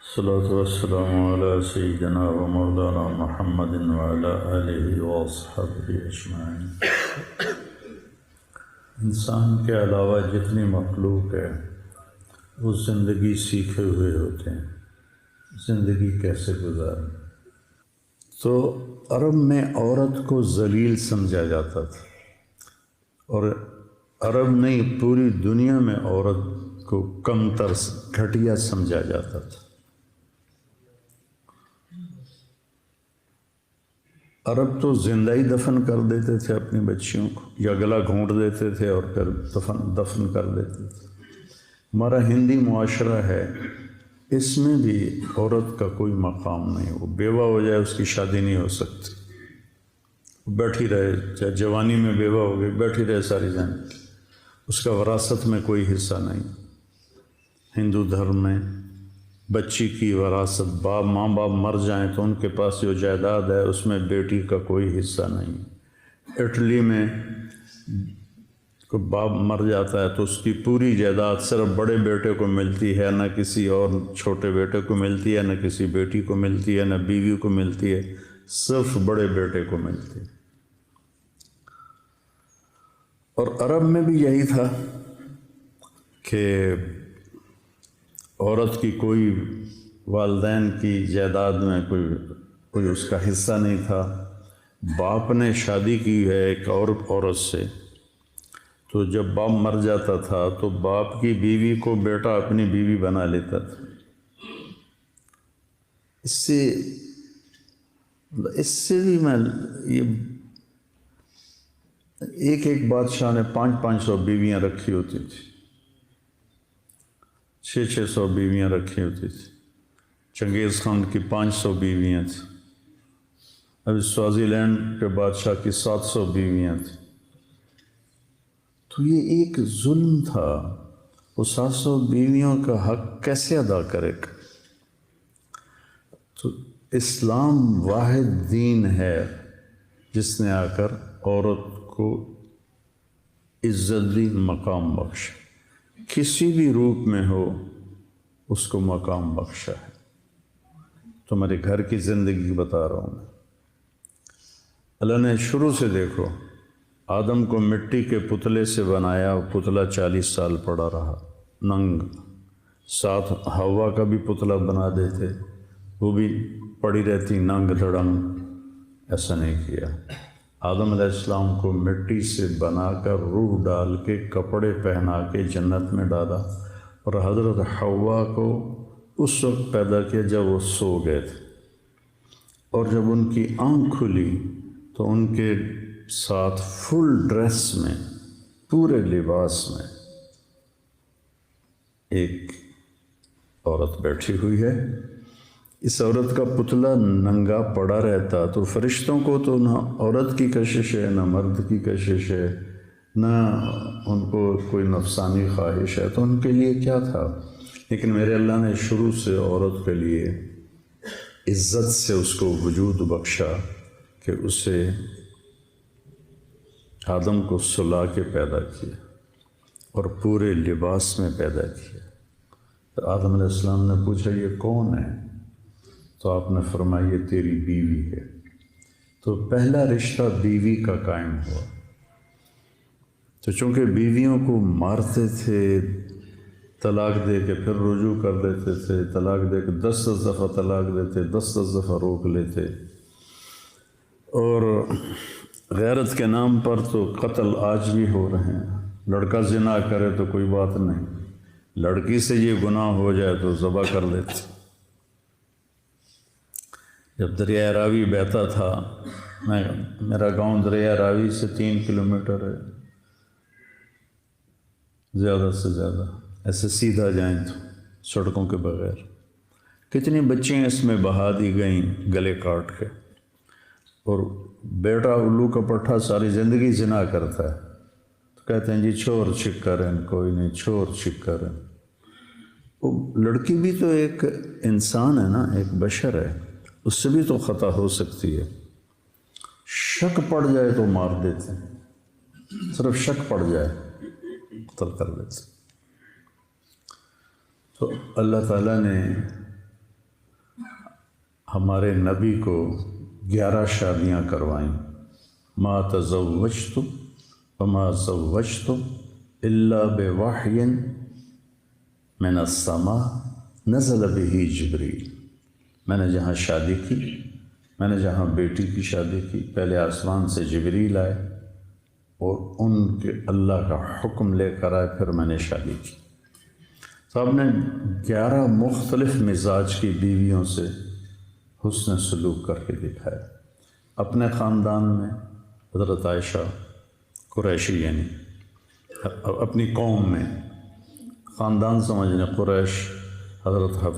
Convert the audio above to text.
الصلاة والسلام على سيدنا ومولانا محمد وعلى آلہ وصحبہ اجمعین۔ انسان کے علاوہ جتنی مخلوق ہے وہ زندگی سیکھے ہوئے ہوتے ہیں، زندگی کیسے گزاریں۔ تو عرب میں عورت کو ذلیل سمجھا جاتا تھا، اور عرب نہیں پوری دنیا میں عورت کو کمتر گھٹیا سمجھا جاتا تھا۔ عرب تو زندہ ہی دفن کر دیتے تھے اپنی بچیوں کو، یا گلا گھونٹ دیتے تھے اور پھر دفن کر دیتے تھے۔ ہمارا ہندی معاشرہ ہے، اس میں بھی عورت کا کوئی مقام نہیں، وہ بیوہ ہو جائے اس کی شادی نہیں ہو سکتی، بیٹھی رہے، چاہے جوانی میں بیوہ ہو گئی بیٹھی رہے ساری زندگی، اس کا وراثت میں کوئی حصہ نہیں۔ ہندو دھرم میں بچی کی وراثت، ماں باپ مر جائیں تو ان کے پاس جو جائیداد ہے اس میں بیٹی کا کوئی حصہ نہیں۔ اٹلی میں کوئی باپ مر جاتا ہے تو اس کی پوری جائیداد صرف بڑے بیٹے کو ملتی ہے، نہ کسی اور چھوٹے بیٹے کو ملتی ہے، نہ کسی بیٹی کو ملتی ہے، نہ بیوی کو ملتی ہے، صرف بڑے بیٹے کو ملتی ہے۔ اور عرب میں بھی یہی تھا کہ عورت کی کوئی والدین کی جائیداد میں کوئی اس کا حصہ نہیں تھا۔ باپ نے شادی کی ہے ایک اور عورت سے، تو جب باپ مر جاتا تھا تو باپ کی بیوی کو بیٹا اپنی بیوی بنا لیتا تھا۔ اس سے بھی میں یہ ایک بادشاہ نے 500 بیویاں رکھی ہوتی تھی، 600 بیویاں رکھی ہوتی تھی۔ چنگیز خان کی 500 بیویاں تھیں، ابھی سوازی لینڈ کے بادشاہ کی 700 بیویاں تھیں۔ تو یہ ایک ظلم تھا، وہ 700 بیویوں کا حق کیسے ادا کرے گا؟ تو اسلام واحد دین ہے جس نے آ کر عورت کو عزت دی، مقام بخشا، کسی بھی روپ میں ہو اس کو مقام بخشا ہے۔ تمہارے گھر کی زندگی بتا رہا ہوں میں۔ اللہ نے شروع سے دیکھو، آدم کو مٹی کے پتلے سے بنایا، وہ پتلا 40 سال پڑا رہا ننگ، ساتھ ہوا کا بھی پتلا بنا دیتے، وہ بھی پڑی رہتی ننگ دھڑنگ، ایسا نہیں کیا۔ آدم علیہ السلام کو مٹی سے بنا کر روح ڈال کے کپڑے پہنا کے جنت میں ڈالا، اور حضرت حوا کو اس وقت پیدا کیا جب وہ سو گئے تھے، اور جب ان کی آنکھ کھلی تو ان کے ساتھ فل ڈریس میں، پورے لباس میں ایک عورت بیٹھی ہوئی ہے۔ اس عورت کا پتلا ننگا پڑا رہتا تو فرشتوں کو تو نہ عورت کی کشش ہے، نہ مرد کی کشش ہے، نہ ان کو کوئی نفسانی خواہش ہے، تو ان کے لیے کیا تھا؟ لیکن میرے اللہ نے شروع سے عورت کے لیے عزت سے اس کو وجود بخشا کہ اسے آدم کو سلا کے پیدا کیا اور پورے لباس میں پیدا کیا۔ تو آدم علیہ السلام نے پوچھا یہ کون ہے؟ تو آپ نے فرمایا یہ تیری بیوی ہے۔ تو پہلا رشتہ بیوی کا قائم ہوا۔ تو چونکہ بیویوں کو مارتے تھے، طلاق دے کے پھر رجوع کر دیتے تھے، طلاق دے کے 10 دفعہ طلاق دیتے، 10 دفعہ روک لیتے، اور غیرت کے نام پر تو قتل آج بھی ہو رہے ہیں۔ لڑکا زنا کرے تو کوئی بات نہیں، لڑکی سے یہ گناہ ہو جائے تو ذبح کر دیتے۔ جب دریائے راوی بہتا تھا، میرا گاؤں دریائے راوی سے 3 کلومیٹر ہے، زیادہ سے زیادہ، ایسے سیدھا جائیں تو سڑکوں کے بغیر، کتنی بچیاں اس میں بہا دی گئیں گلے کاٹ کے، اور بیٹا الو کا پٹھا ساری زندگی زنا کرتا ہے، تو کہتے ہیں جی چھوڑ چھک کریں، کوئی نہیں چھوڑ چھک کریں۔ وہ لڑکی بھی تو ایک انسان ہے نا، ایک بشر ہے، اس سے بھی تو خطا ہو سکتی ہے۔ شک پڑ جائے تو مار دیتے ہیں، صرف شک پڑ جائے قتل کر دیتے۔ تو اللہ تعالیٰ نے ہمارے نبی کو 11 شادیاں کروائیں. ما تزوجت وما زوجت الا بوحی من السماء نزل به جبریل. میں نے جہاں شادی کی، میں نے جہاں بیٹی کی شادی کی، پہلے آسمان سے جبریل آئے اور ان کے اللہ کا حکم لے کر آئے، پھر میں نے شادی کی. تو آپ نے 11 مختلف مزاج کی بیویوں سے حسن سلوک کر کے دکھایا. اپنے خاندان میں حضرت عائشہ قریشی، یعنی اپنی قوم میں، خاندان سمجھنے قریش، حضرت حفصہ